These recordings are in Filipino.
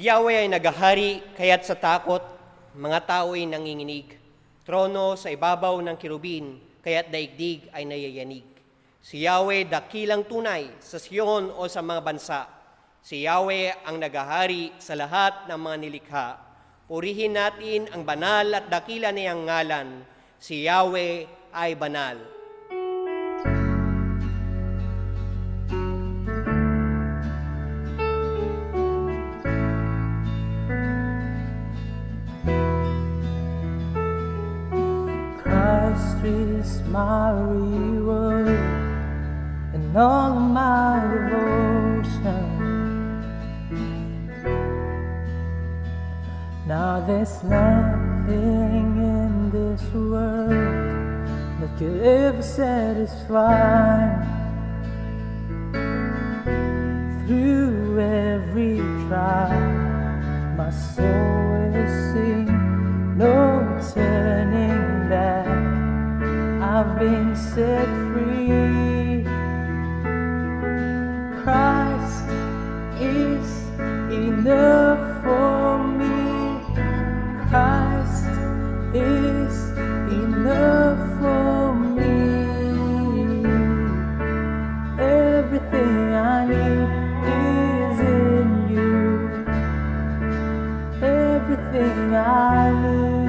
Yahweh ay nagahari, kaya't sa takot, mga tao ay nanginginig. Trono sa ibabaw ng kirubin, kaya't daigdig ay nayayanig. Si Yahweh dakilang tunay sa Sion o sa mga bansa. Si Yahweh ang nagahari sa lahat ng mga nilikha. Purihin natin ang banal at dakila niyang ngalan. Si Yahweh ay banal. Christ is my reward and all of my devotion. Now there's nothing in this world that could ever satisfy. Through every trial, my soul will sing, no turning back. I've been set free. Christ is enough for me. Christ is enough for me. Everything I need is in you. Everything I need.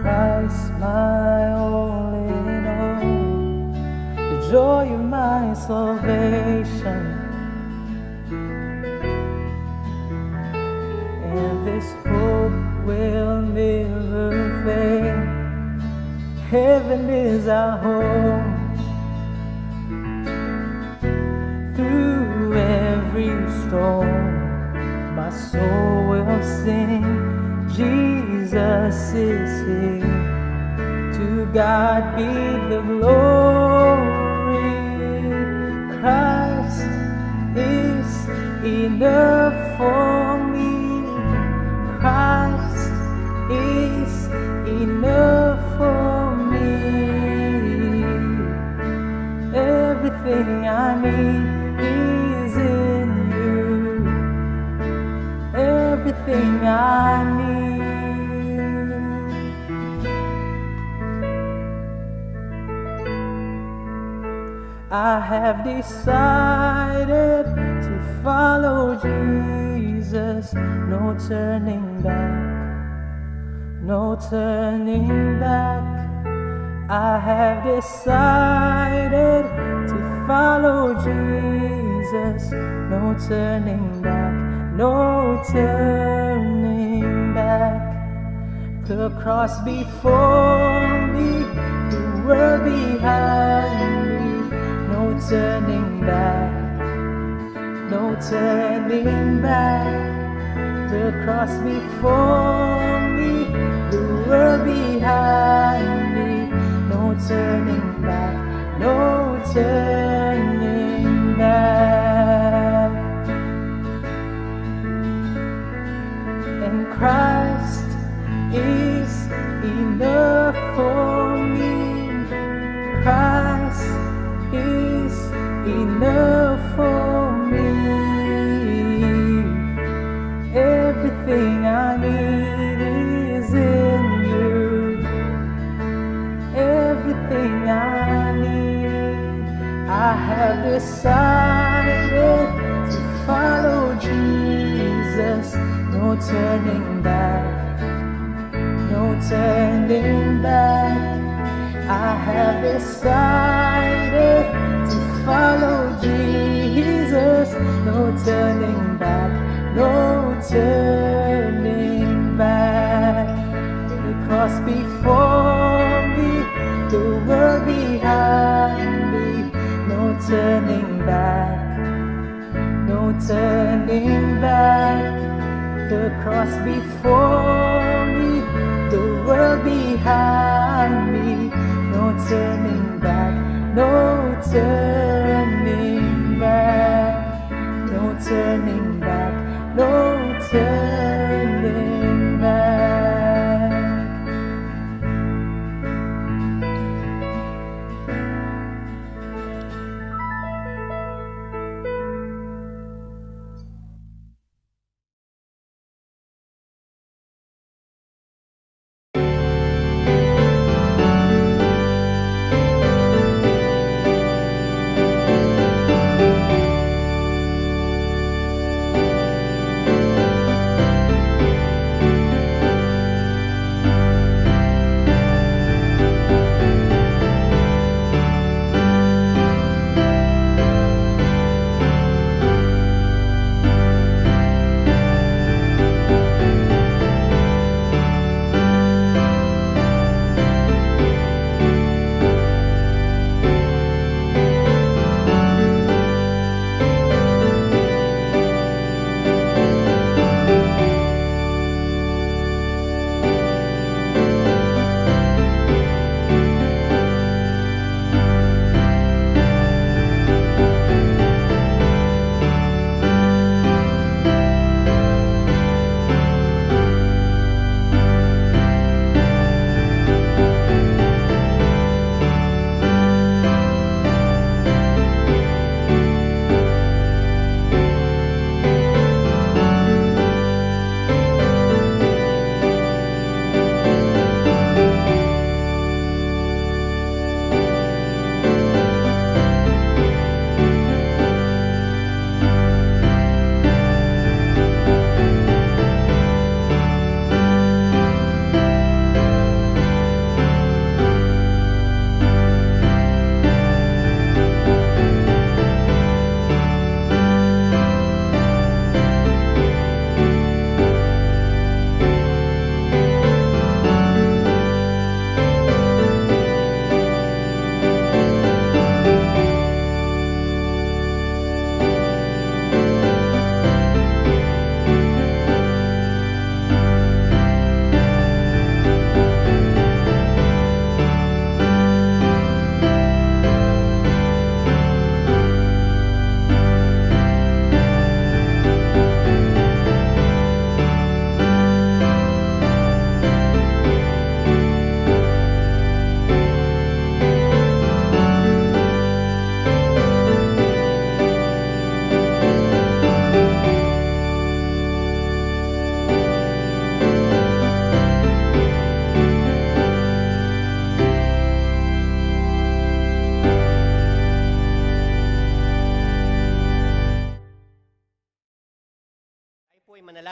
Christ, my all in all, the joy of my salvation. And this hope will never fade. Heaven is our home. Through every storm, my soul will sing, Jesus is here. To God be the glory. Christ is enough for me. Christ is enough for me. Everything I need is in you. Everything I need. I have decided to follow Jesus. No turning back. No turning back. I have decided to follow Jesus. No turning back. No turning back. The cross before me, the world behind me. No turning back. No turning back. The cross before me, the world behind me. No turning back. No turning back. And Christ is enough for me. Christ is enough for me. Everything I need is in you. Everything I need. I have decided to follow Jesus. No turning back. No turning back. I have decided to follow Jesus. No turning back. No turning back. The cross before me, the world behind me. No turning back. No turning back. The cross before me, the world behind me. No turning back. No turning back. No turning back. No turning back.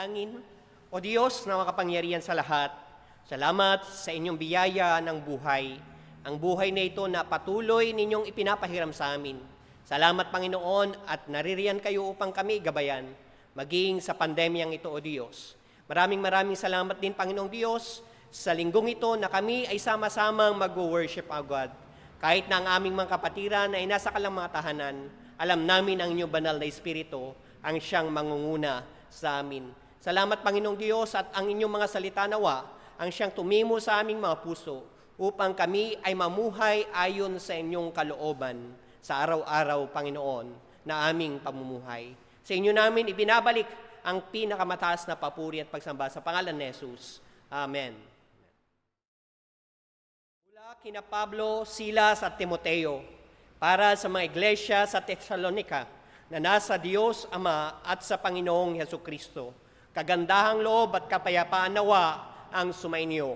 Manalangin. O Diyos na makapangyarihan sa lahat, salamat sa inyong biyaya ng buhay. Ang buhay na ito na patuloy ninyong ipinapahiram sa amin. Salamat, Panginoon, at naririyan kayo upang kami gabayan, maging sa pandemyang ito, O Diyos. Maraming salamat din, Panginoong Diyos, sa linggong ito na kami ay sama-samang mag-worship, O God. Kahit na ang aming mga kapatiran ay nasa kalang mga tahanan, alam namin ang inyong banal na Espiritu ang siyang mangunguna sa amin. Salamat, Panginoong Diyos, at ang inyong mga salita nawa ang siyang tumimo sa aming mga puso upang kami ay mamuhay ayon sa inyong kalooban sa araw-araw, Panginoon, na aming pamumuhay. Sa inyo namin ibinabalik ang pinakamataas na papuri at pagsamba sa pangalan ni Jesus. Amen. Mula kina Pablo, Silas at Timoteo, para sa mga iglesia sa Thessalonica na nasa Diyos Ama at sa Panginoong Hesukristo, kagandahang loob at kapayapaan nawa ang sumainyo.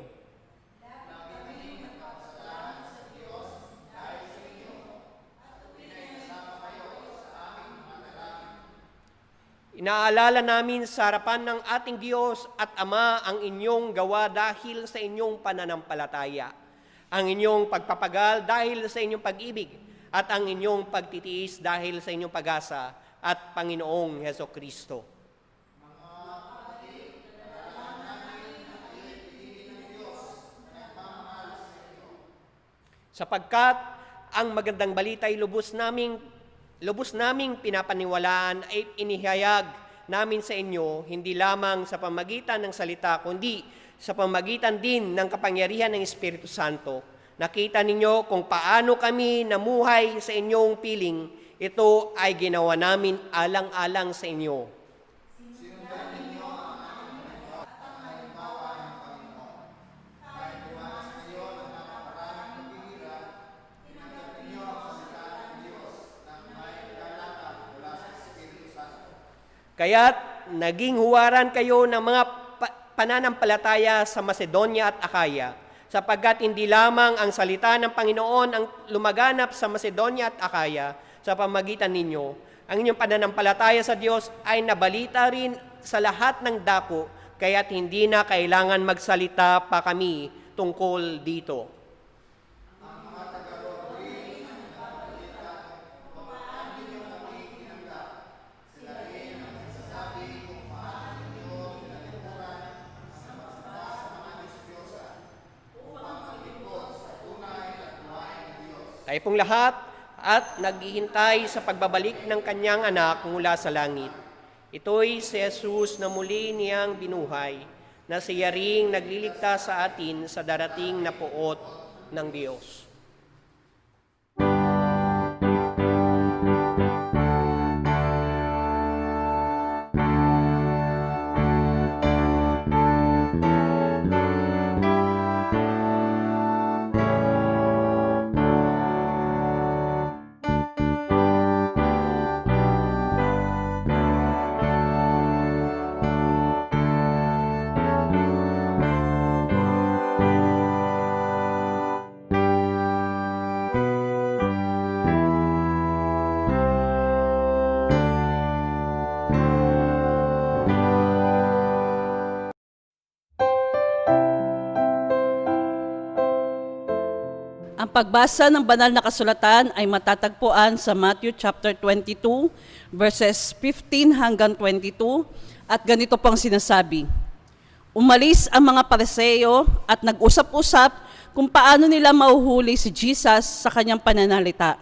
Inaalala namin sa harapan ng ating Diyos at Ama ang inyong gawa dahil sa inyong pananampalataya, ang inyong pagpapagal dahil sa inyong pag-ibig, at ang inyong pagtitiis dahil sa inyong pag-asa at Panginoong Hesukristo. Sapagkat ang magandang balita ay lubos naming pinapaniwalaan ay inihayag namin sa inyo, hindi lamang sa pamagitan ng salita, kundi sa pamagitan din ng kapangyarihan ng Espiritu Santo. Nakita ninyo kung paano kami namuhay sa inyong piling, ito ay ginawa namin alang-alang sa inyo. Kaya't naging huwaran kayo ng mga pananampalataya sa Macedonia at Akaya, sapagkat hindi lamang ang salita ng Panginoon ang lumaganap sa Macedonia at Akaya sa pamagitan ninyo, ang inyong pananampalataya sa Diyos ay nabalita rin sa lahat ng dako, kaya't hindi na kailangan magsalita pa kami tungkol dito. Tayo pong lahat at naghihintay sa pagbabalik ng kanyang anak mula sa langit. Ito'y si Jesus na muli niyang binuhay, na siya ring nagliligtas sa atin sa darating na puot ng Diyos. Ang pagbasa ng banal na kasulatan ay matatagpuan sa Matthew chapter 22, verses 15 hanggang 22, at ganito pang sinasabi. Umalis ang mga Pariseo at nag-usap-usap kung paano nila mahuhuli si Jesus sa kanyang pananalita.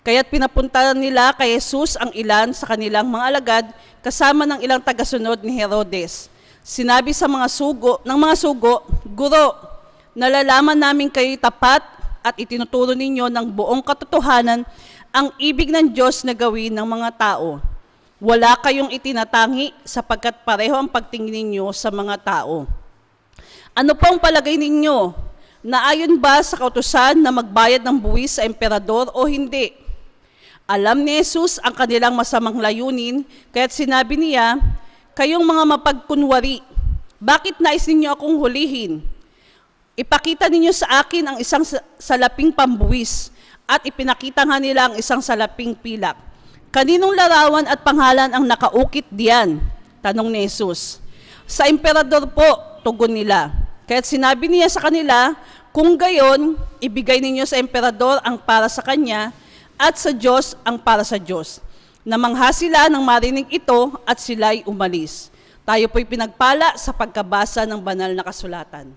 Kaya't pinapunta nila kay Jesus ang ilan sa kanilang mga alagad kasama ng ilang tagasunod ni Herodes. Sinabi sa mga sugo, Guro, nalalaman namin kayo tapat at itinuturo ninyo ng buong katotohanan ang ibig ng Diyos na gawin ng mga tao. Wala kayong itinatangi sapagkat pareho ang pagtingin ninyo sa mga tao. Ano pong palagay ninyo? Naayon ba sa kautusan na magbayad ng buwis sa emperador o hindi? Alam ni Jesus ang kanilang masamang layunin, kaya't sinabi niya, kayong mga mapagkunwari, bakit nais ninyo akong hulihin? Ipakita ninyo sa akin ang isang salaping pambuwis at ipinakita nga nila ang isang salaping pilak. Kaninong larawan at pangalan ang nakaukit diyan? Tanong ni Jesus. Sa emperador po, tugon nila. Kaya't sinabi niya sa kanila, kung gayon, ibigay ninyo sa emperador ang para sa kanya at sa Diyos ang para sa Diyos. Namangha sila nang marinig ito at sila'y umalis. Tayo po'y pinagpala sa pagkabasa ng banal na kasulatan.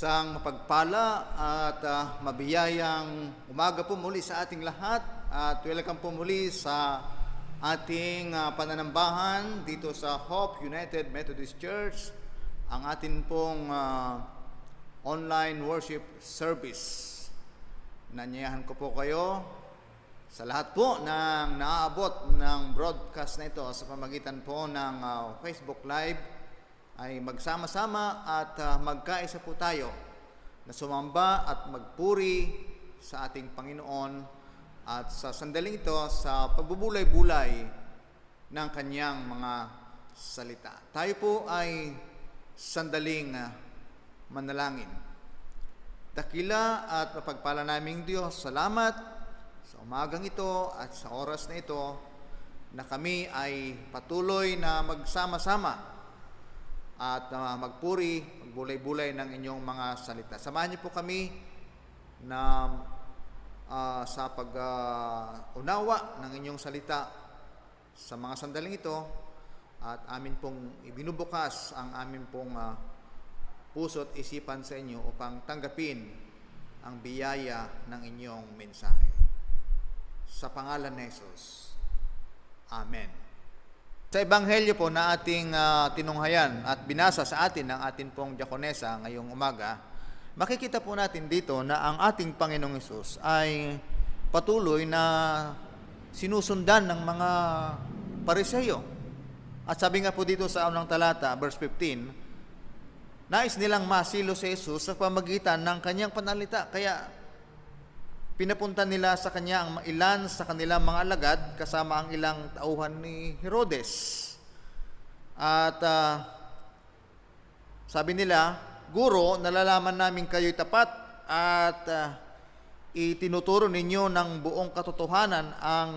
Isang mapagpala at mabiyayang umaga po muli sa ating lahat at welcome po muli sa ating pananambahan dito sa Hope United Methodist Church, ang atin pong online worship service. Nanyayahan ko po kayo sa lahat po ng naaabot ng broadcast na ito sa pamagitan po ng Facebook Live ay magsama-sama at magkaisa po tayo na sumamba at magpuri sa ating Panginoon at sa sandaling ito sa pagbubulay-bulay ng kanyang mga salita. Tayo po ay sandaling manalangin. Dakila at mapagpala naming Diyos, salamat sa umagang ito at sa oras na ito na kami ay patuloy na magsama-sama at magpuri, magbulay-bulay ng inyong mga salita. Samahan niyo po kami na sa pag-unawa ng inyong salita sa mga sandaling ito at amin pong ibinubukas ang amin pong puso at isipan sa inyo upang tanggapin ang biyaya ng inyong mensahe. Sa pangalan ni Jesus. Amen. Sa Ebanghelyo po na ating tinunghayan at binasa sa atin ng atin pong diakonesa ngayong umaga, makikita po natin dito na ang ating Panginoong Hesus ay patuloy na sinusundan ng mga Pariseyo. At sabi nga po dito sa unang talata, verse 15, nais nilang masilo si Jesus sa pamagitan ng kanyang panalita. Kaya pinapunta nila sa kanya ang ilan sa kanilang mga alagad kasama ang ilang tauhan ni Herodes. At sabi nila, Guro, nalalaman namin kayo'y tapat at itinuturo ninyo ng buong katotohanan ang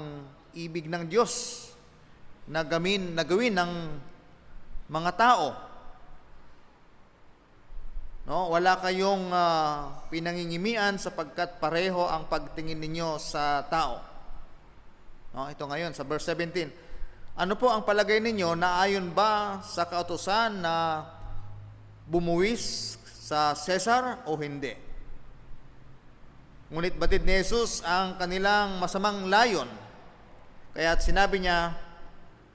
ibig ng Diyos na gawin ng mga tao. No, wala kayong pinangingimian sapagkat pareho ang pagtingin ninyo sa tao. No, ito ngayon sa verse 17. Ano po ang palagay ninyo, naayon ba sa kautusan na bumuwis sa Cesar o hindi? Ngunit batid ni Jesus ang kanilang masamang layon. Kaya't sinabi niya,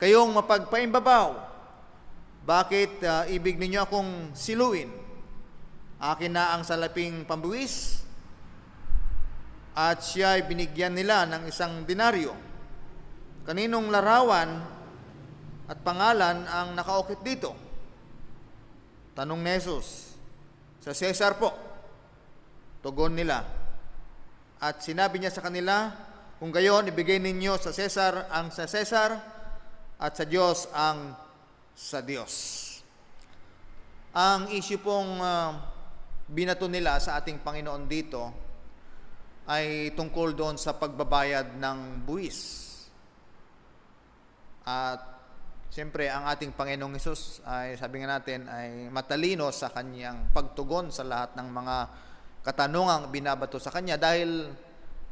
kayong mapagpaimbabaw, bakit ibig ninyo akong siluin? Akin na ang salaping pambuwis at siya ay binigyan nila ng 1 denaryo. Kaninong larawan at pangalan ang nakaukit dito? Tanong ni Jesus. Sa Cesar po. Tugon nila. At sinabi niya sa kanila, kung gayon, ibigay ninyo sa Cesar ang sa Cesar at sa Diyos ang sa Diyos. Ang issue pong binato nila sa ating Panginoon dito ay tungkol doon sa pagbabayad ng buwis. At siyempre, ang ating Panginoong Hesus ay, sabi nga natin, ay matalino sa kanyang pagtugon sa lahat ng mga katanungang binabato sa kanya dahil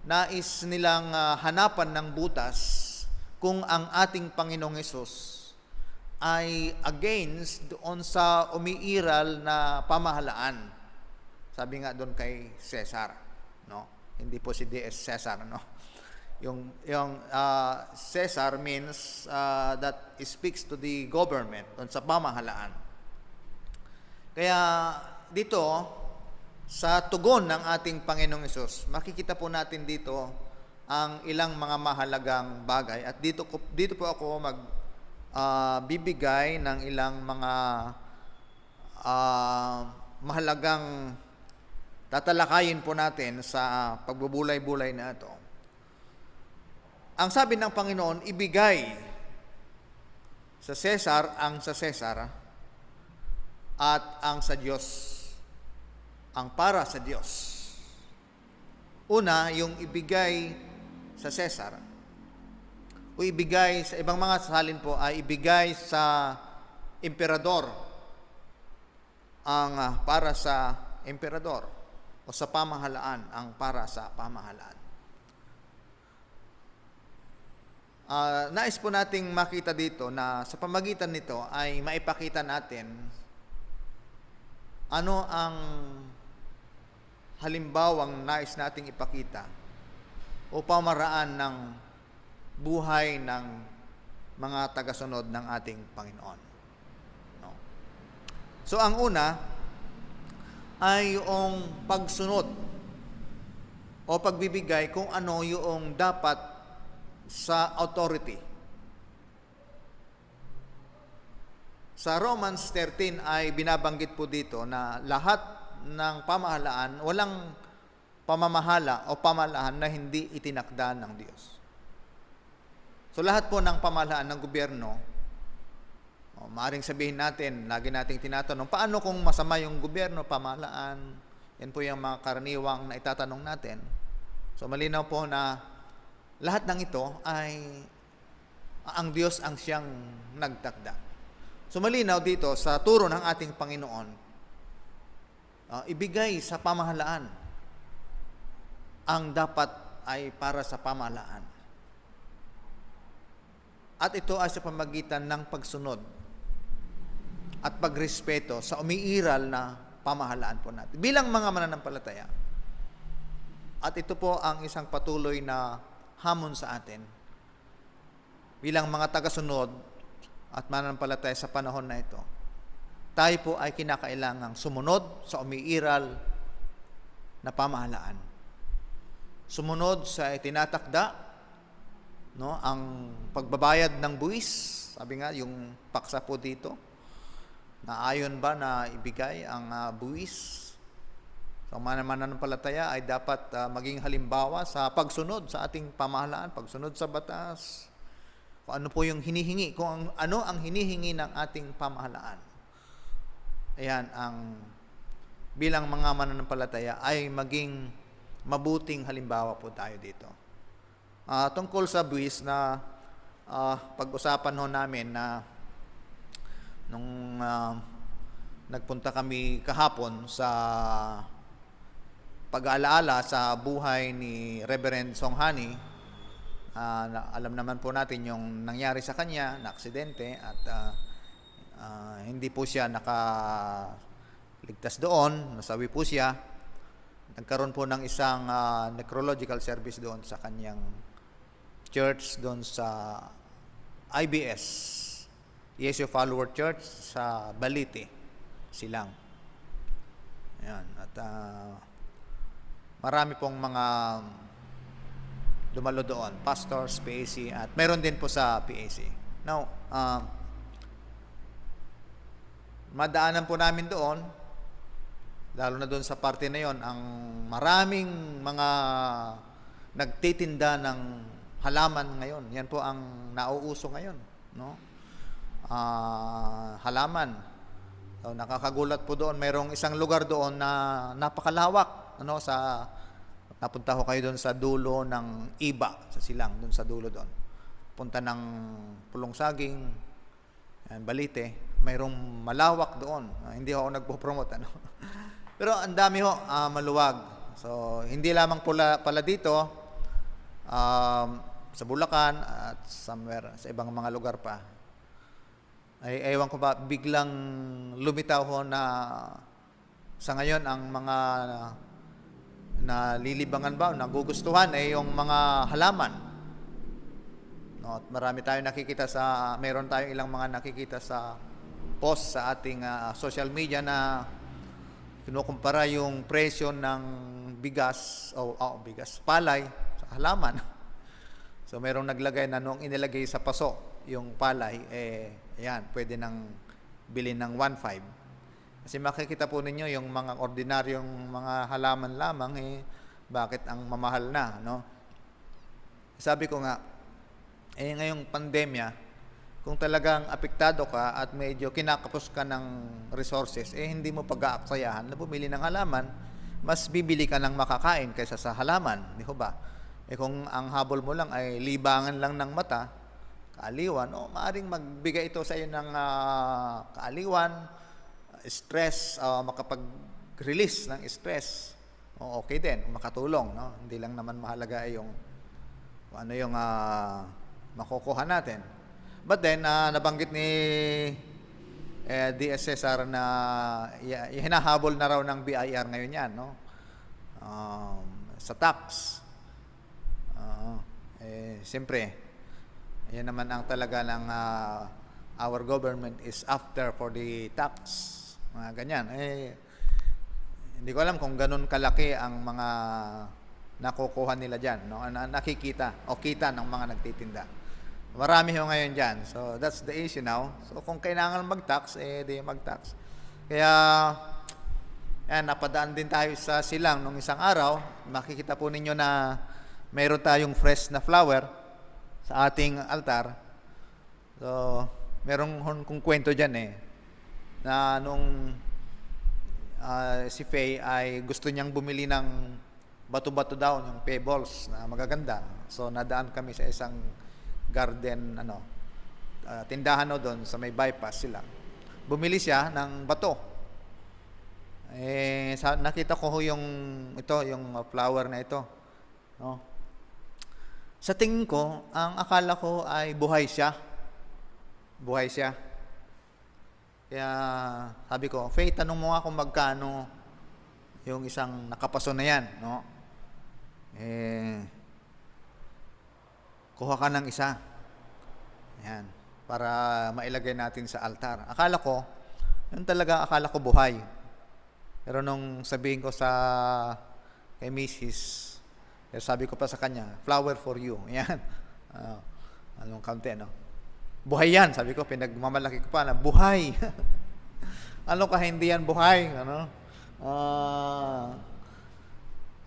nais nilang hanapan ng butas kung ang ating Panginoong Hesus ay against doon sa umiiral na pamahalaan. Sabi nga doon kay Cesar, no? Hindi po si D.S. Cesar, no? Yung Cesar means that it speaks to the government, doon sa pamahalaan. Kaya dito, sa tugon ng ating Panginoong Hesus, makikita po natin dito ang ilang mga mahalagang bagay. At dito po ako bibigay ng ilang mga mahalagang tatalakayin po natin sa pagbubulay-bulay na ito. Ang sabi ng Panginoon, ibigay sa Cesar ang sa Cesar at ang sa Diyos ang para sa Diyos. Una, yung ibigay sa Cesar o ibigay sa ibang mga salin po ay ibigay sa emperador ang para sa emperador o sa pamahalaan ang para sa pamahalaan. Nais po nating makita dito na sa pamagitan nito ay maipakita natin ano ang halimbawang nais nating ipakita o pamaraan ng buhay ng mga tagasunod ng ating Panginoon. No? So ang una ay yung pagsunod o pagbibigay kung ano yung dapat sa authority. Sa Romans 13 ay binabanggit po dito na lahat ng pamahalaan, walang pamamahala o pamahalaan na hindi itinakda ng Diyos. So lahat po ng pamahalaan ng gobyerno, maaaring sabihin natin, lagi nating tinatanong, paano kung masama yung gobyerno, pamahalaan? Yan po yung mga karaniwang na itatanong natin. So malinaw po na lahat ng ito ay ang Diyos ang siyang nagtakda. So malinaw dito sa turo ng ating Panginoon, ibigay sa pamahalaan ang dapat ay para sa pamahalaan. At ito ay sa pamagitan ng pagsunod at pagrespeto sa umiiral na pamahalaan po natin. Bilang mga mananampalataya, at ito po ang isang patuloy na hamon sa atin, bilang mga tagasunod at mananampalataya sa panahon na ito, tayo po ay kinakailangang sumunod sa umiiral na pamahalaan. Sumunod sa itinatakda, no, ang pagbabayad ng buwis, sabi nga yung paksa po dito, na ayon ba na ibigay ang buwis. So mga mananampalataya ay dapat maging halimbawa sa pagsunod sa ating pamahalaan, pagsunod sa batas, kung ano po yung hinihingi, kung ano ang hinihingi ng ating pamahalaan. Ayan, bilang mga mananampalataya ay maging mabuting halimbawa po tayo dito. Tungkol sa buwis na pag-usapan ho namin na nung nagpunta kami kahapon sa pag-aalaala sa buhay ni Reverend Songhani. Alam naman po natin yung nangyari sa kanya na aksidente at hindi po siya nakaligtas doon, nasawi po siya. Nagkaroon po ng isang necrological service doon sa kanyang church doon sa IBS, Yesu Follower Church sa Balite, Silang. Ayan, at marami pong mga dumalo doon, pastors, PAC, at meron din po sa PAC. Now, madaanan po namin doon, lalo na doon sa parte na yon, ang maraming mga nagtitinda ng halaman ngayon. Yan po ang nauuso ngayon, no? Halaman. So, nakakagulat po doon, mayroong isang lugar doon na napakalawak, ano, napunta ko kayo doon sa dulo ng Iba, sa Silang, doon sa dulo doon. Punta ng Pulong Saging, Balite, mayroong malawak doon. Hindi ako nagpo-promote, ano. Pero ang dami ho, maluwag. So, hindi lamang pala dito, sa Bulacan at somewhere, sa ibang mga lugar pa. Ay, ewan ko ba, biglang lumitaw ho na sa ngayon ang mga nalilibangan ba, nagugustuhan ay yung mga halaman. No, at marami tayong nakikita mayroon tayong ilang mga nakikita sa post sa ating social media na kinukumpara yung presyo ng bigas bigas, palay sa halaman. So merong naglagay na nung inilagay sa paso yung palay, ayan, pwede nang bilhin ng 1.5. Kasi makikita po ninyo yung mga ordinaryong mga halaman lamang, bakit ang mamahal na, no? Sabi ko nga, ngayong pandemya, kung talagang apektado ka at medyo kinakapos ka ng resources, hindi mo pag-aaksayahan na bumili ng halaman, mas bibili ka ng makakain kaysa sa halaman, di ho ba? Kung ang habol mo lang ay libangan lang ng mata, kaaliwan, maaring magbigay ito sa iyo ng kaaliwan, stress, makapag-release ng stress. Okay din, makatulong, no? Hindi lang naman mahalaga ay yung ano yung makukuha natin. But then, nabanggit ni DS Cesar na hinahabol na raw ng BIR ngayon yan, no? Sa tax. Siyempre, yan naman ang talaga ng our government is after for the tax. Mga ganyan. Hindi ko alam kung ganun kalaki ang mga nakukuha nila dyan, no? Nakikita o kita ng mga nagtitinda. Marami ho ngayon dyan. So, that's the issue now. So, kung kailangan mag-tax, di mag-tax. Kaya, napadaan din tayo sa silang nung isang araw. Makikita po ninyo na mayroon tayong fresh na flower sa ating altar. So, merong kung kwento dyan na nung si Faye ay gusto niyang bumili ng bato-bato daw, yung pebbles na magaganda. So, nadaan kami sa isang garden, tindahan doon sa may bypass sila. Bumili siya ng bato. Nakita ko yung flower na ito. No? Sa tingin ko, ang akala ko ay buhay siya. Buhay siya. Kaya sabi ko, Faye, tanong mo nga kung magkano yung isang nakapaso na yan, no? Kuha ka ng isa. Yan. Para mailagay natin sa altar. Akala ko buhay. Pero nung sabihin ko kay Mrs., sabi ko pa sa kanya, flower for you. Yan. Anong kaunti, no? Buhay yan. Sabi ko, pinagmamalaki ko pa na buhay. Ano ka, hindi yan buhay?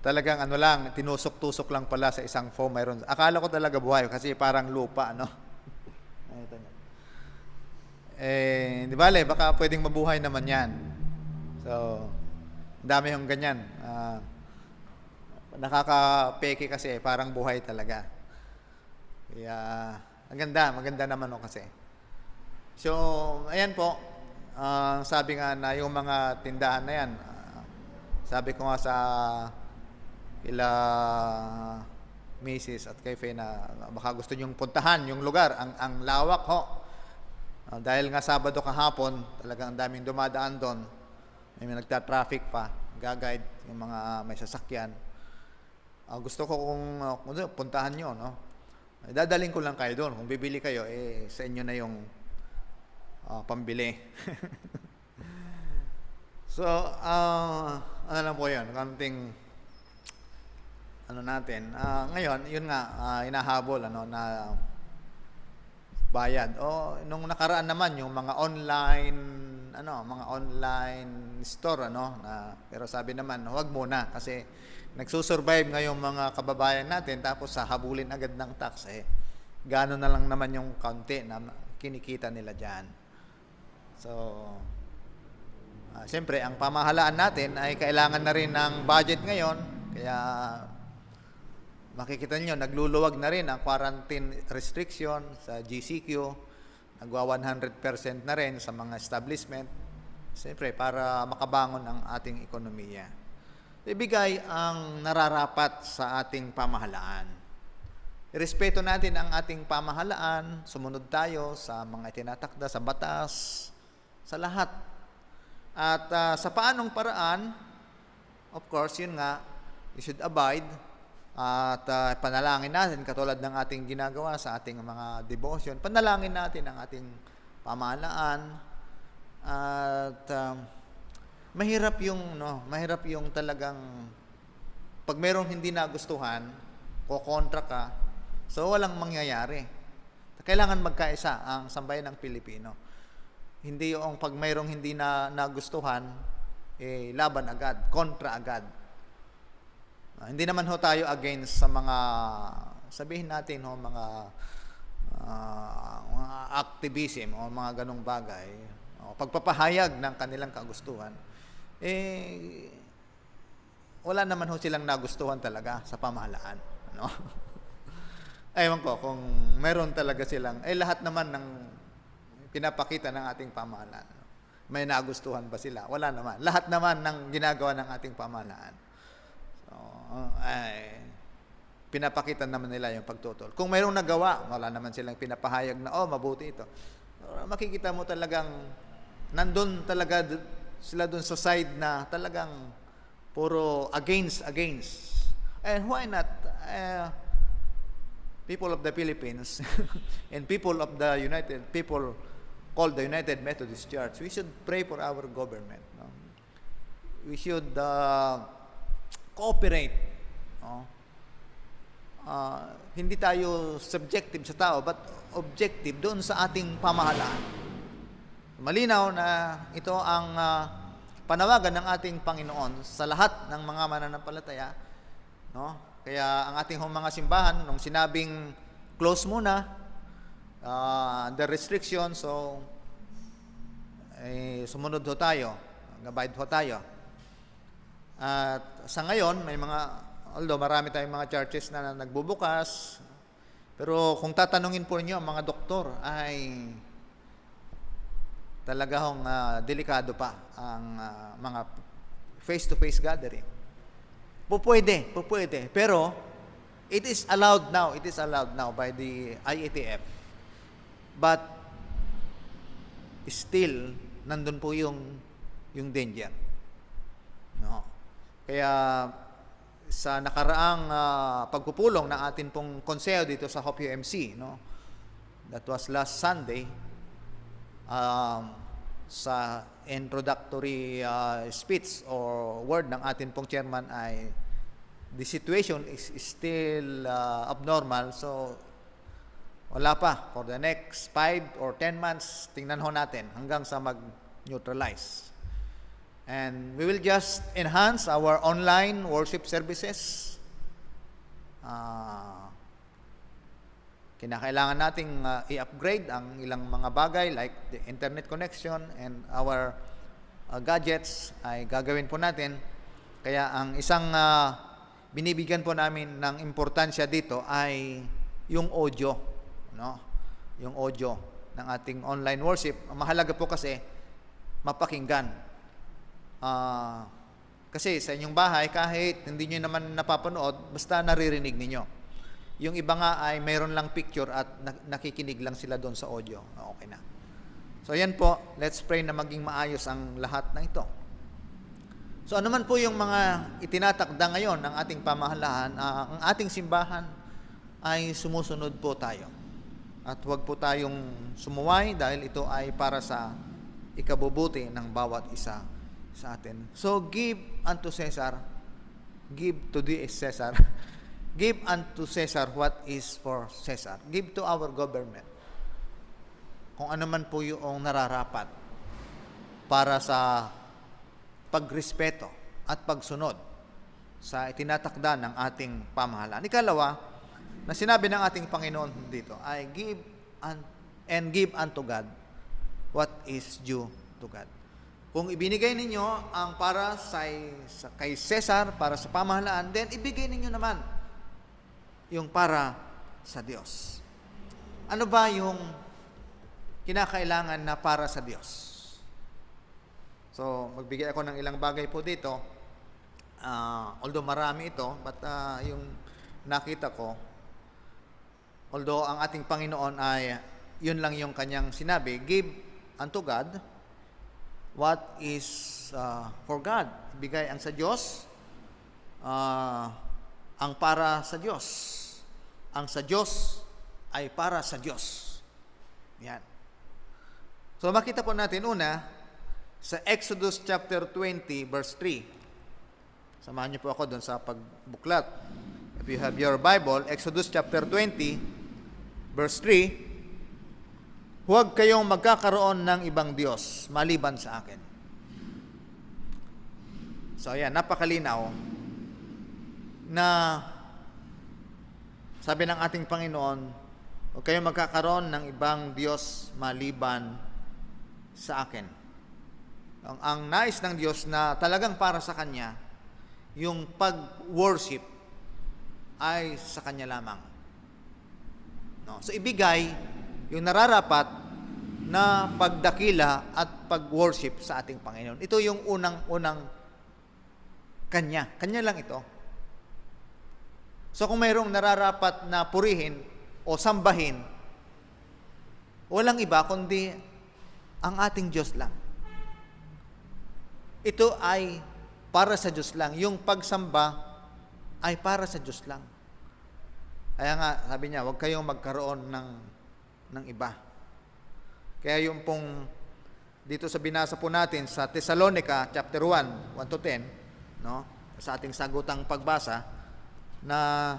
Talagang lang, tinusok-tusok lang pala sa isang foam. Mayroon. Akala ko talaga buhay kasi parang lupa, no? Di bale, baka pwedeng mabuhay naman yan. So, dami yung ganyan. Nakaka-peke kasi, parang buhay talaga. Kaya, maganda naman kasi. So, ayan po. Sabi nga na yung mga tindahan na yan, sabi ko nga sa kila Mrs. at kay Faye na baka gusto nyong puntahan yung lugar, ang lawak ho. Dahil nga Sabado kahapon, talagang ang daming dumadaan doon. May nagta-traffic pa, gaguide yung mga may sasakyan. Gusto ko kung puntahan nyo, no? Dadaling ko lang kayo doon. Kung bibili kayo, sa inyo na yung pambili. So, ano lang po yun, kamting natin. Ngayon, yun nga, inahabol, na bayad. Nung nakaraan naman, yung mga online store, pero sabi naman, huwag muna, kasi nagsusurvive ngayong mga kababayan natin, tapos habulin agad ng tax, gano'n na lang naman yung kaunti na kinikita nila dyan. So, siyempre, ang pamahalaan natin ay kailangan na rin ng budget ngayon, kaya makikita nyo, nagluluwag na rin ang quarantine restriction sa GCQ, nagwa 100% na rin sa mga establishment, siyempre, para makabangon ang ating ekonomiya. Ibigay ang nararapat sa ating pamahalaan. Irespeto natin ang ating pamahalaan, sumunod tayo sa mga itinatakda sa batas, sa lahat. At sa paanong paraan, of course, yun nga, you should abide at panalangin natin katulad ng ating ginagawa sa ating mga devotion. Panalangin natin ang ating pamahalaan at mahirap yung talagang pag merong hindi nagustuhan, kokontra ka, so walang mangyayari. Kailangan magkaisa ang sambayan ng Pilipino. Hindi yung pag mayroong hindi na nagustuhan, laban agad, kontra agad. Hindi naman ho tayo against sa mga, sabihin natin ho, mga activism o mga ganong bagay, o pagpapahayag ng kanilang kagustuhan. Wala naman ho silang nagustuhan talaga sa pamahalaan. Ano? Ewan ko kung meron talaga silang, lahat naman ng pinapakita ng ating pamahalaan, may nagustuhan ba sila? Wala naman. Lahat naman ng ginagawa ng ating pamahalaan, so, pinapakita naman nila yung pagtutol. Kung mayroong nagawa, wala naman silang pinapahayag na, mabuti ito. So, makikita mo talagang, nandun talaga sila dun sa side na talagang puro against. And why not? People of the Philippines and people called the United Methodist Church, we should pray for our government. No? We should cooperate. No? Hindi tayo subjective sa tao, but objective doon sa ating pamahalaan. Malinaw na ito ang panawagan ng ating Panginoon sa lahat ng mga mananampalataya. No? Kaya ang ating mga simbahan, nung sinabing close muna, the restriction, so sumunod ho tayo, gabide ho tayo. At sa ngayon, although marami tayong mga churches na nagbubukas, pero kung tatanungin po niyo ang mga doktor, ay talaga hong delikado pa ang mga face-to-face gathering. Pupwede. Pero it is allowed now by the IATF. But still nandun po yung danger. No. Kaya sa nakaraang pagpupulong ng atin pong konseho dito sa Hope UMC, no. That was last Sunday. Sa introductory speech or word ng atin pong chairman ay the situation is still abnormal, so wala pa for the next 5 or 10 months, tingnan ho natin hanggang sa mag-neutralize. And we will just enhance our online worship services. Kinakailangan nating i-upgrade ang ilang mga bagay like the internet connection and our gadgets ay gagawin po natin. Kaya ang isang binibigyan po namin ng importansya dito ay yung audio, no? Yung audio ng ating online worship. Mahalaga po kasi mapakinggan. Kasi sa inyong bahay, kahit hindi nyo naman napapanood, basta naririnig ninyo. Yung iba nga ay mayroon lang picture at nakikinig lang sila doon sa audio. Okay na. So yan po, let's pray na maging maayos ang lahat na ito. So ano man po yung mga itinatakda ngayon ng ating pamahalaan, ang ating simbahan ay sumusunod po tayo. At huwag po tayong sumuway dahil ito ay para sa ikabubuti ng bawat isa sa atin. So give unto Caesar, give to the Caesar. Give unto Caesar what is for Caesar. Give to our government kung ano man po yung nararapat para sa pagrespeto at pagsunod sa itinatakda ng ating pamahalaan. Ikalawa, na sinabi ng ating Panginoon dito, ay give unto God what is due to God. Kung ibinigay ninyo ang para kay Caesar, para sa pamahalaan, then ibigay ninyo naman yung para sa Diyos. Ano ba yung kinakailangan na para sa Diyos? So, magbigay ako ng ilang bagay po dito. Although marami ito, but yung nakita ko, although ang ating Panginoon ay, yun lang yung kanyang sinabi, give unto God what is for God. Bigay ang sa Diyos, ang para sa Diyos. Ang sa Diyos ay para sa Diyos. Yan. So makita po natin una, sa Exodus chapter 20 verse 3. Samahan niyo po ako doon sa pagbuklat. If you have your Bible, Exodus chapter 20 verse 3, huwag kayong magkakaroon ng ibang Diyos maliban sa akin. So ayan, napakalinaw na sabi ng ating Panginoon, huwag kayong magkakaroon ng ibang Diyos maliban sa akin. Ang nais ng Diyos na talagang para sa Kanya, yung pag-worship ay sa Kanya lamang. No? So ibigay yung nararapat na pagdakila at pag-worship sa ating Panginoon. Ito yung unang Kanya. Kanya lang ito. So kung mayroong nararapat na purihin o sambahin, walang iba kundi ang ating Diyos lang. Ito ay para sa Diyos lang. Yung pagsamba ay para sa Diyos lang. Kaya nga, sabi niya, huwag kayong magkaroon ng iba. Kaya yung pong dito sa binasa po natin sa Thessalonica chapter 1, 1 to 10, no? Sa ating sagutang pagbasa na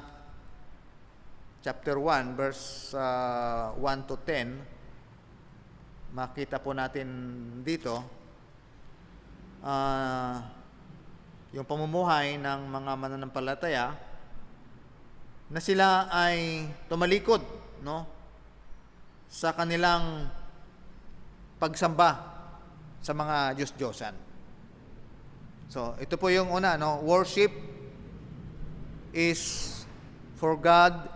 chapter 1 verse 1 to 10, makita po natin dito yung pamumuhay ng mga mananampalataya na sila ay tumalikod, no, sa kanilang pagsamba sa mga Diyos-Diyosan. So, ito po yung una, no, worship is for God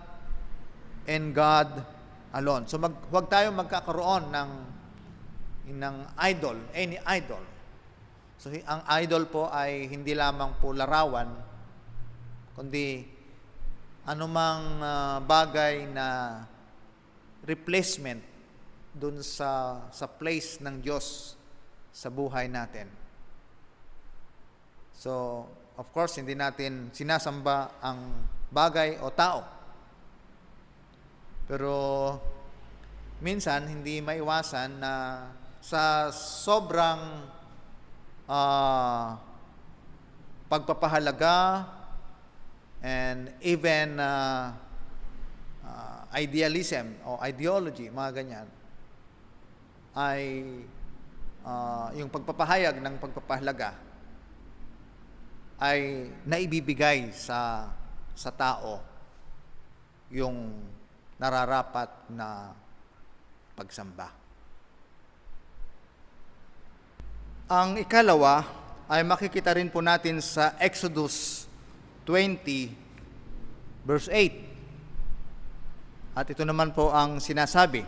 and God alone. So, huwag tayong magkakaroon ng idol, any idol. So, ang idol po ay hindi lamang po larawan, kundi anumang bagay na replacement dun sa place ng Diyos sa buhay natin. So, of course, hindi natin sinasamba ang bagay o tao. Pero minsan, hindi maiwasan na sa sobrang pagpapahalaga and even idealism o ideology, mga ganyan, ay yung pagpapahayag ng pagpapahalaga ay naibibigay sa tao yung nararapat na pagsamba. Ang ikalawa ay makikita rin po natin sa Exodus 20 verse 8. At ito naman po ang sinasabi,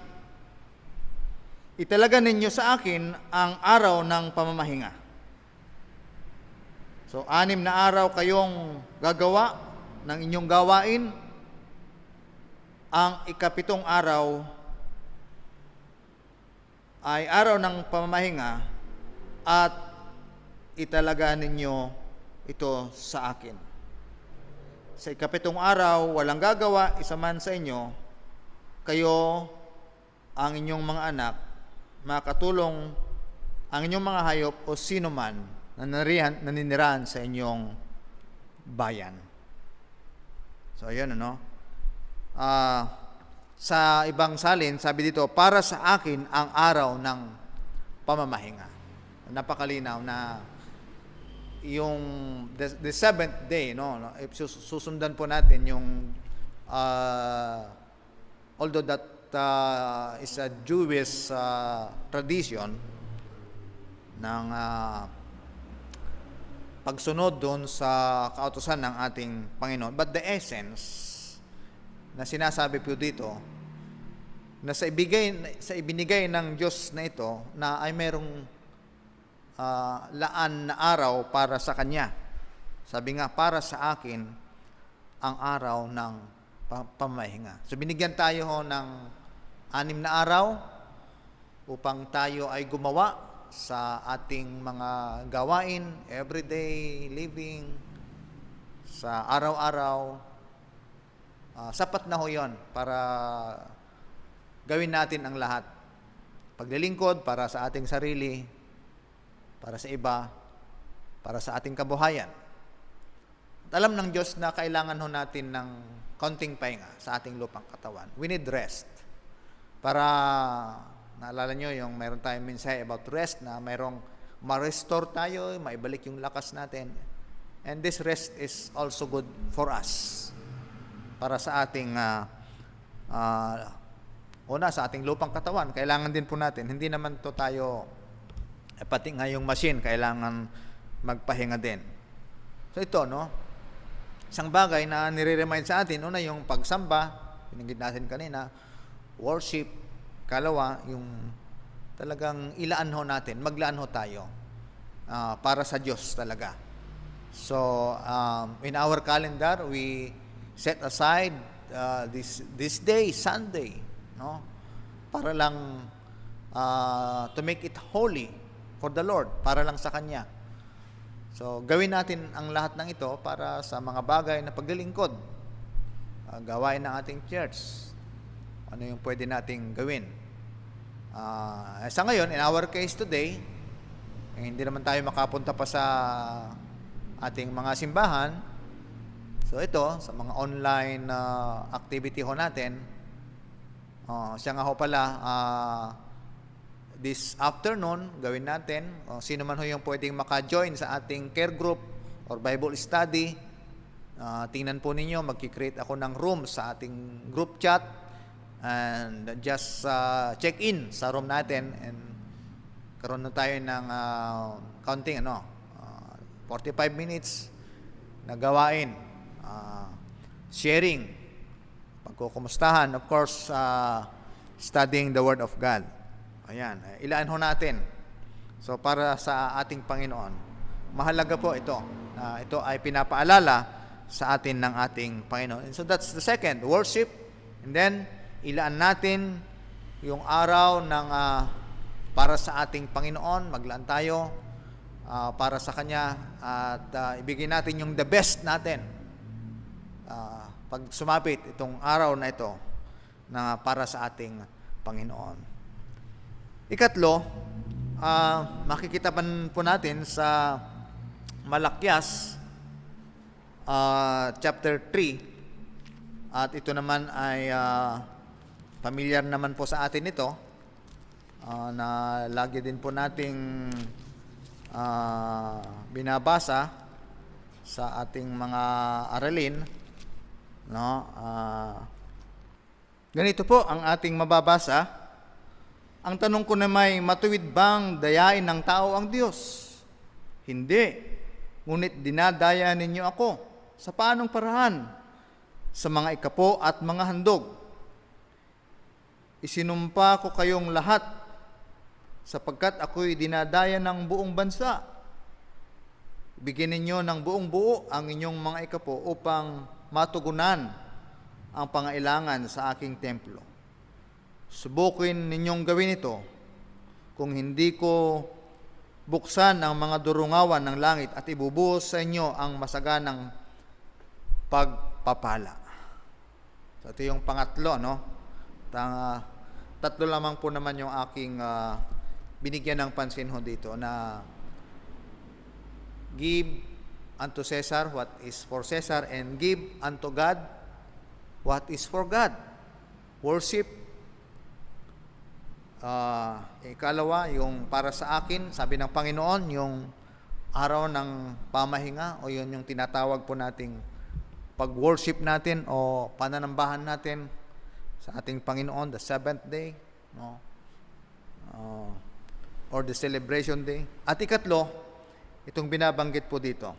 italaga ninyo sa akin ang araw ng pamamahinga. So, 6 na araw kayong gagawa ng inyong gawain. Ang ika-7 araw ay araw ng pamamahinga at italaga ninyo ito sa akin. Sa ika-7 araw, walang gagawa, isa man sa inyo, kayo, ang inyong mga anak, makatulong ang inyong mga hayop o sino man na naninirahan sa inyong bayan. So, ayan, ano? Sa ibang salin, sabi dito, para sa akin ang araw ng pamamahinga. Napakalinaw na yung the seventh day, no? If susundan po natin yung although that is a Jewish tradition ng pagsunod doon sa kautusan ng ating Panginoon. But the essence na sinasabi po dito, na sa ibinigay ng Diyos na ito, na ay merong laan na araw para sa Kanya. Sabi nga, para sa akin, ang araw ng pamamahinga. So, binigyan tayo ng 6 na araw upang tayo ay gumawa sa ating mga gawain, everyday living, sa araw-araw. Sapat na ho yun para gawin natin ang lahat. Paglilingkod para sa ating sarili, para sa iba, para sa ating kabuhayan. At alam ng Diyos na kailangan ho natin ng kaunting pahinga sa ating lupang katawan. We need rest. Para, naalala nyo yung mayroon tayong mensahe about rest, na mayroong ma-restore tayo, maibalik yung lakas natin. And this rest is also good for us. Para sa ating, sa ating lupang katawan, kailangan din po natin. Hindi naman to tayo, pati nga yung machine, kailangan magpahinga din. So ito, no? Isang bagay na nire-remind sa atin, una yung pagsamba, pinanggit natin kanina, worship, kalawa, yung talagang ilaan ho natin, maglaan ho tayo para sa Diyos talaga. So, in our calendar, we set aside this day, Sunday, no? Para lang to make it holy for the Lord, para lang sa Kanya. So, gawin natin ang lahat ng ito para sa mga bagay na paglilingkod. Gawain ng ating church. Ano yung pwede nating gawin. Sa ngayon, in our case today, hindi naman tayo makapunta pa sa ating mga simbahan. So, ito, sa mga online activity ho natin, siya nga ho pala, this afternoon, gawin natin, sino man ho yung pwedeng maka-join sa ating care group or Bible study, tingnan po ninyo, magki-create ako ng room sa ating group chat, and just check in sa room natin, and karoon na tayo ng counting, 45 minutes na gawain, sharing, pagkukumustahan, of course, studying the Word of God. Ayan, ilaan ho natin. So, para sa ating Panginoon, mahalaga po ito. Ito ay pinapaalala sa atin ng ating Panginoon. And so, that's the second, worship. And then, ilaan natin yung araw ng para sa ating Panginoon. Maglaan tayo para sa Kanya. At ibigay natin yung the best natin. Pag sumapit itong araw na ito na para sa ating Panginoon. Ikatlo, makikita po natin sa Malakyas chapter 3, at ito naman ay familiar naman po sa atin ito, na lagi din po nating binabasa sa ating mga aralin, no? Ganito po ang ating mababasa. Ang tanong ko na matuwid bang dayain ng tao ang Diyos? Hindi. Ngunit dinadaya ninyo ako. Sa paanong paraan? Sa mga ikapo at mga handog. Isinumpa ko kayong lahat, sapagkat ako'y dinadaya ng buong bansa. Bigyan ninyo ng buong buo ang inyong mga ikapo upang matugunan ang pangailangan sa aking templo. Subukin ninyong gawin ito kung hindi ko buksan ang mga durungawan ng langit at ibubuhos sa inyo ang masaganang pagpapala. So, ito yung pangatlo, no? Tatlo lamang po naman yung aking binigyan ng pansin ho dito, na give unto Caesar what is for Caesar, and give unto God what is for God. Worship. Ikalawa, yung para sa akin, sabi ng Panginoon, yung araw ng pamahinga, o yun yung tinatawag po nating pag-worship natin o pananambahan natin sa ating Panginoon, the seventh day, no? Or the celebration day. At ikatlo, itong binabanggit po dito,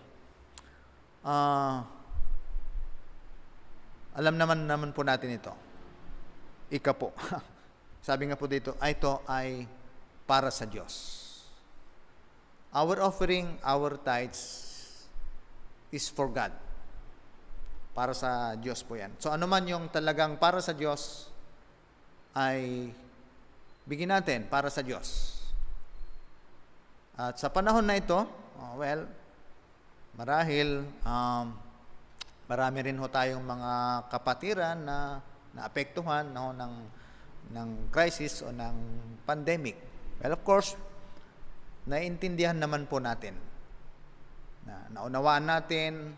alam naman po natin ito, ikapo. Sabi nga po dito, ito ay para sa Diyos. Our offering, our tithes is for God. Para sa Diyos po yan. So ano man yung talagang para sa Diyos, ay bigyan natin para sa Diyos. At sa panahon na ito, marahil marami rin ho tayong mga kapatiran na naapektuhan, no, ng crisis o ng pandemic. Well, of course, naiintindihan naman po natin, na naunawaan natin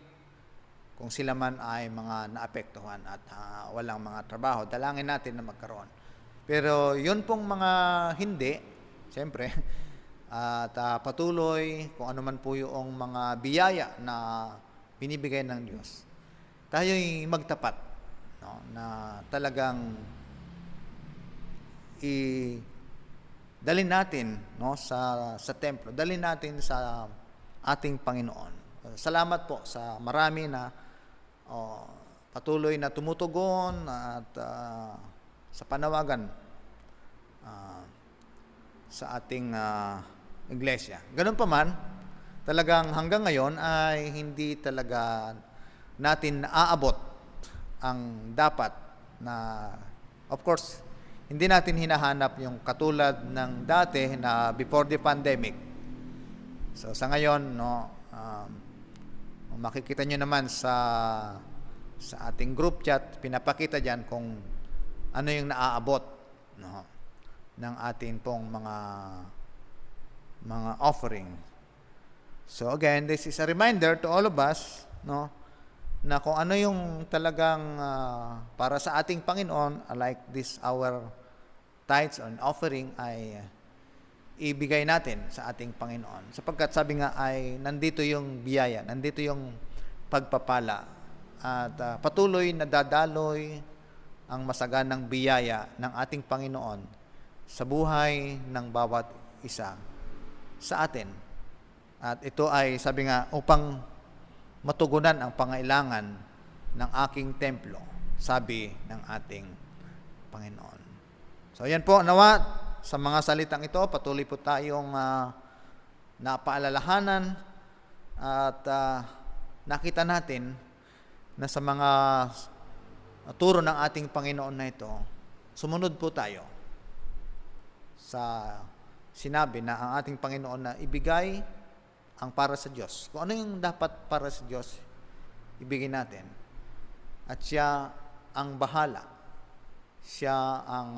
kung sila man ay mga naapektuhan at walang mga trabaho. Dalangin natin na magkaroon. Pero yun pong mga hindi, siyempre, at patuloy kung ano man po yung mga biyaya na binibigay ng Diyos, tayo'y magtapat, no, na talagang dalhin natin, no, sa templo, dalhin natin sa ating Panginoon. Salamat po sa marami na patuloy na tumutugon at sa panawagan sa ating iglesia. Ganun pa man, talagang hanggang ngayon ay hindi talaga natin naaabot ang dapat na, of course, hindi natin hinahanap yung katulad ng dati na before the pandemic. So sa ngayon, no, makikita nyo naman sa ating group chat, pinapakita dyan kung ano yung naaabot, no, ng atin pong mga offering. So again, this is a reminder to all of us, no, na kung ano yung talagang para sa ating Panginoon, like this our tithes and offering, ay ibigay natin sa ating Panginoon. Sapagkat sabi nga ay nandito yung biyaya, nandito yung pagpapala, at patuloy na dadaloy ang masaganang biyaya ng ating Panginoon sa buhay ng bawat isa sa atin. At ito ay, sabi nga, upang matugunan ang pangailangan ng aking templo, sabi ng ating Panginoon. So yan po, nawa sa mga salitang ito, patuloy po tayong napaalalahanan at nakita natin na sa mga turo ng ating Panginoon na ito, sumunod po tayo sa sinabi na ang ating Panginoon na ibigay ang para sa Diyos. Kung ano yung dapat para sa Diyos, ibigay natin. At siya ang bahala. Siya ang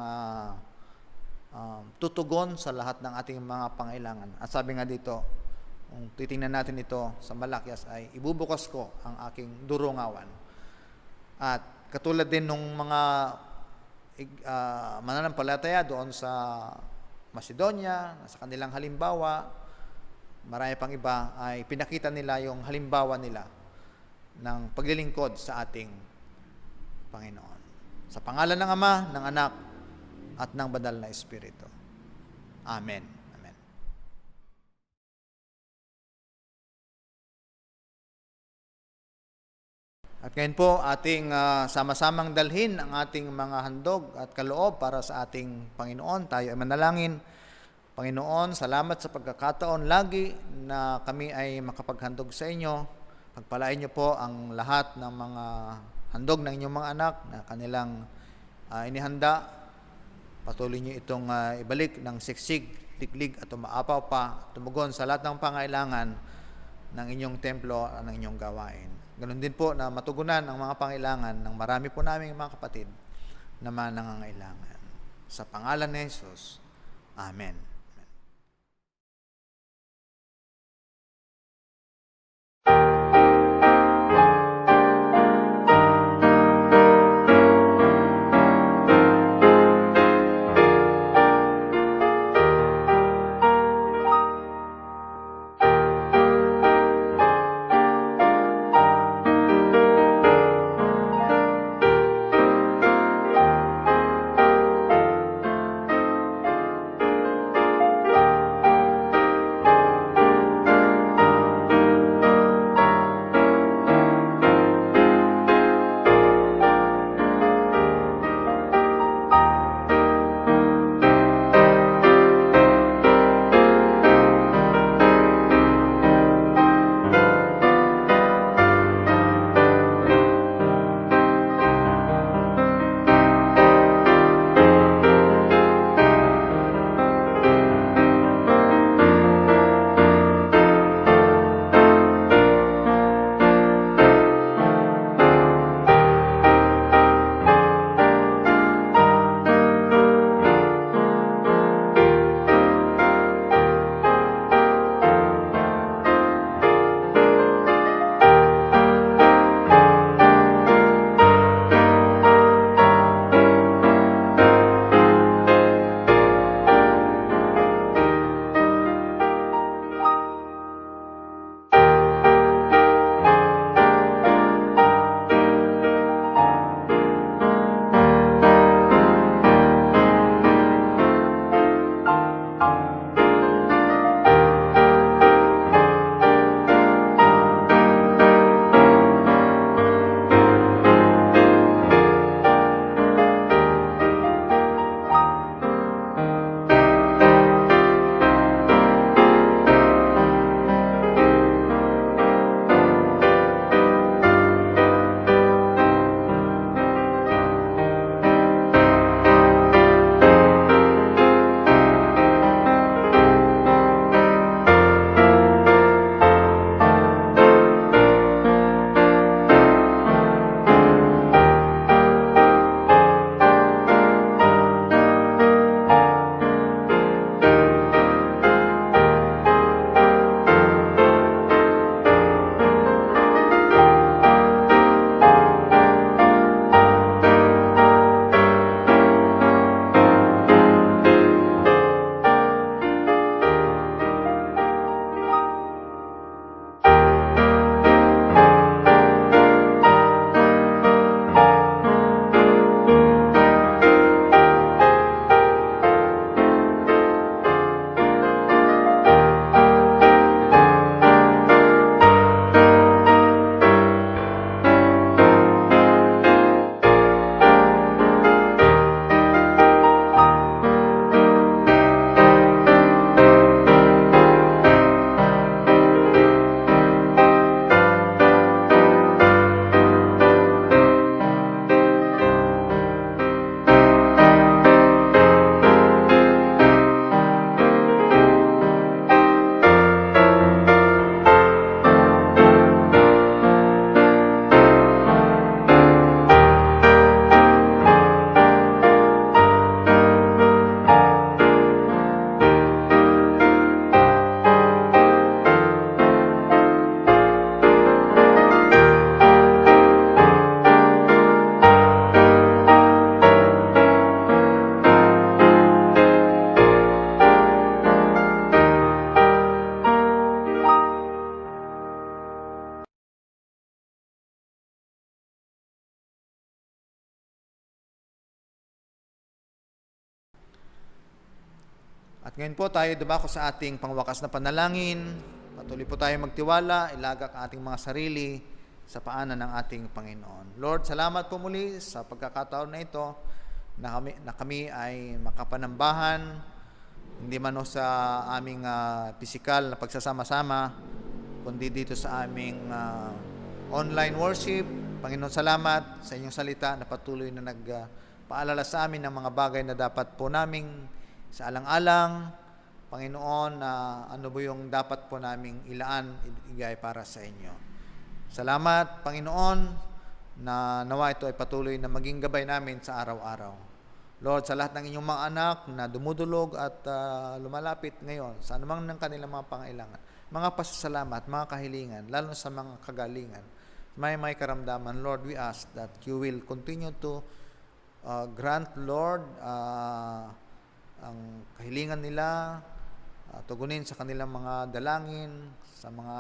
tutugon sa lahat ng ating mga pangailangan. At sabi nga dito, kung titingnan natin ito sa Malakias, ay ibubukas ko ang aking durungawan. At katulad din ng mga mananampalataya doon sa Macedonia, sa kanilang halimbawa, marami pang iba, ay pinakita nila yung halimbawa nila ng paglilingkod sa ating Panginoon. Sa pangalan ng Ama, ng Anak, at ng Banal na Espiritu. Amen. Amen. At ngayon po, ating sama-samang dalhin ang ating mga handog at kaloob para sa ating Panginoon. Tayo ay manalangin. Panginoon, salamat sa pagkakataon lagi na kami ay makapaghandog sa inyo. Pagpalain niyo po ang lahat ng mga handog ng inyong mga anak na kanilang inihanda. Patuloy niyo itong ibalik ng siksig, liglig at umaapaw pa, tumugon sa lahat ng pangailangan ng inyong templo at ng inyong gawain. Ganon din po na matugunan ang mga pangailangan ng marami po naming mga kapatid na nangangailangan. Sa pangalan ni Jesus, Amen. At ngayon po tayo dumako sa ating pangwakas na panalangin. Patuloy po tayo magtiwala, ilagak ang ating mga sarili sa paanan ng ating Panginoon. Lord, salamat po muli sa pagkakataon na ito na kami ay makapanambahan, hindi man o sa aming pisikal na pagsasama-sama, kundi dito sa aming online worship. Panginoon, salamat sa inyong salita na patuloy na nagpaalala sa amin ng mga bagay na dapat po naming sa alang-alang. Panginoon, ano po yung dapat po naming ilaan, ibigay para sa inyo. Salamat, Panginoon, na nawa ito ay patuloy na maging gabay namin sa araw-araw. Lord, sa lahat ng inyong mga anak na dumudulog at lumalapit ngayon sa anumang ng kanilang mga pangailangan, mga pasasalamat, mga kahilingan, lalo sa mga kagalingan, may karamdaman, Lord, we ask that you will continue to grant, Lord, ang kahilingan nila, tugunin sa kanilang mga dalangin, sa mga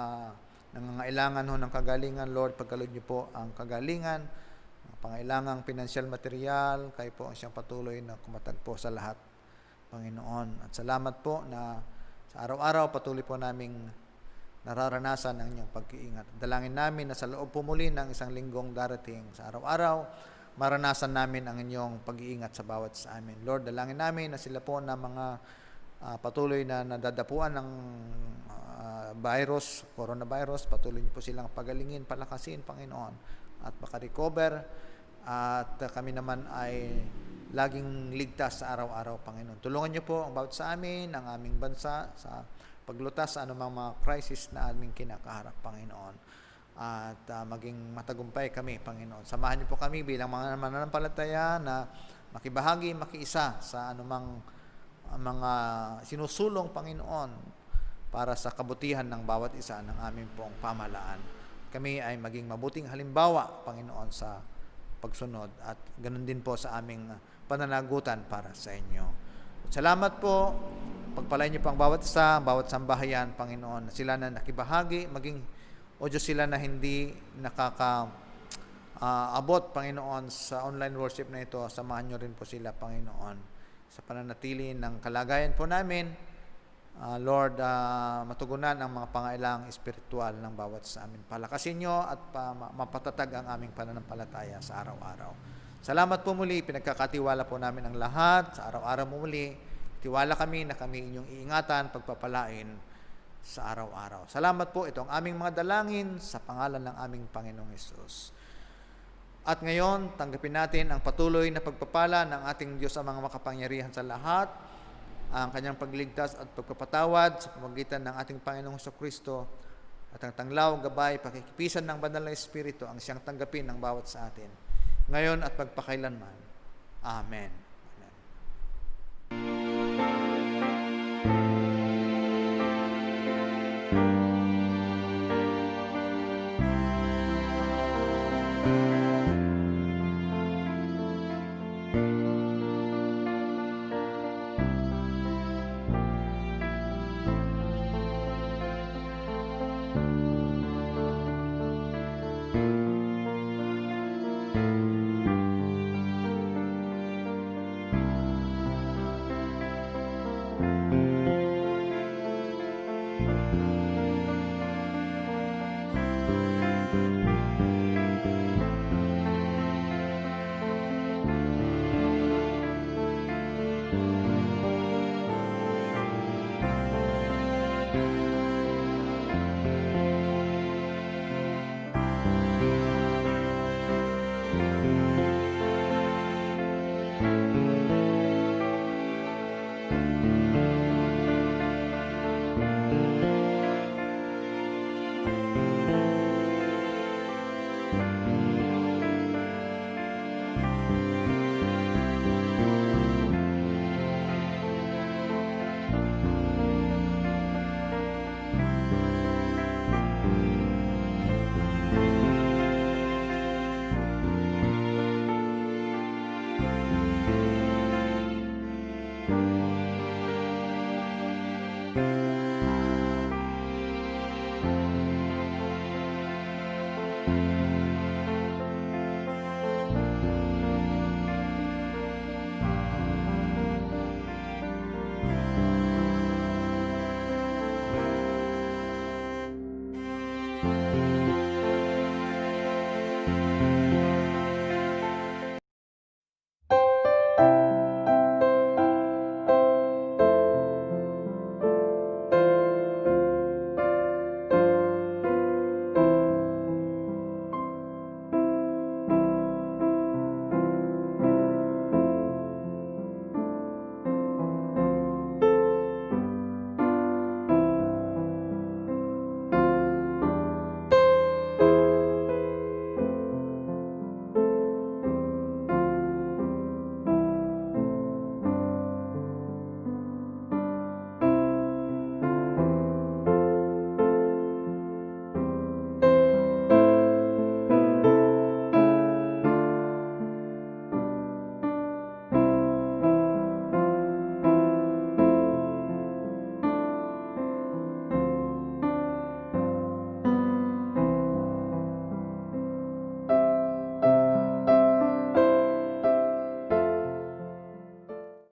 nangangailangan ho ng kagalingan. Lord, pagkaloob niyo po ang kagalingan, ang pangailangang pinansyal material, kayo po ang siyang patuloy na kumatagpo sa lahat, Panginoon. At salamat po na sa araw-araw patuloy po naming nararanasan ang inyong pag-iingat. Dalangin namin na sa loob po muli ng isang linggong darating sa araw-araw, maranasan namin ang inyong pag-iingat sa bawat sa amin. Lord, dalangin namin na sila po na mga patuloy na nadadapuan ng coronavirus, patuloy niyo po silang pagalingin, palakasin, Panginoon, at makarecover, at kami naman ay laging ligtas sa araw-araw, Panginoon. Tulungan niyo po ang bawat sa amin, ang aming bansa, sa paglutas sa anumang mga crisis na aming kinakaharap, Panginoon. At maging matagumpay kami, Panginoon. Samahan niyo po kami bilang mga mananampalataya na makibahagi, makiisa sa anumang mga sinusulong, Panginoon, para sa kabutihan ng bawat isa ng aming pong pamahalaan. Kami ay maging mabuting halimbawa, Panginoon, sa pagsunod, at ganun din po sa aming pananagutan para sa inyo. Salamat po. Pagpalain niyo po ang bawat isa, ang bawat sambahayan, Panginoon, sila na nakibahagi, maging o Diyos sila na hindi abot, Panginoon, sa online worship na ito. Samahan niyo rin po sila, Panginoon, sa pananatili ng kalagayan po namin. Lord, matugunan ang mga pangailangang espiritual ng bawat sa amin. Palakasin niyo at mapatatag ang aming pananampalataya sa araw-araw. Salamat po muli, pinagkakatiwala po namin ang lahat sa araw-araw mo muli. Tiwala kami na kami inyong iingatan, pagpapalain sa araw-araw. Salamat po, ito ang aming mga dalangin sa pangalan ng aming Panginoong Hesus. At ngayon, tanggapin natin ang patuloy na pagpapala ng ating Diyos ang mga makapangyarihan sa lahat, ang kanyang pagligtas at pagpapatawad sa pamamagitan ng ating Panginoong Jesucristo, at ang tanglaw, gabay, pakikipisan ng Banal na Espiritu ang siyang tanggapin ng bawat sa atin, ngayon at magpakailanman. Amen. Amen.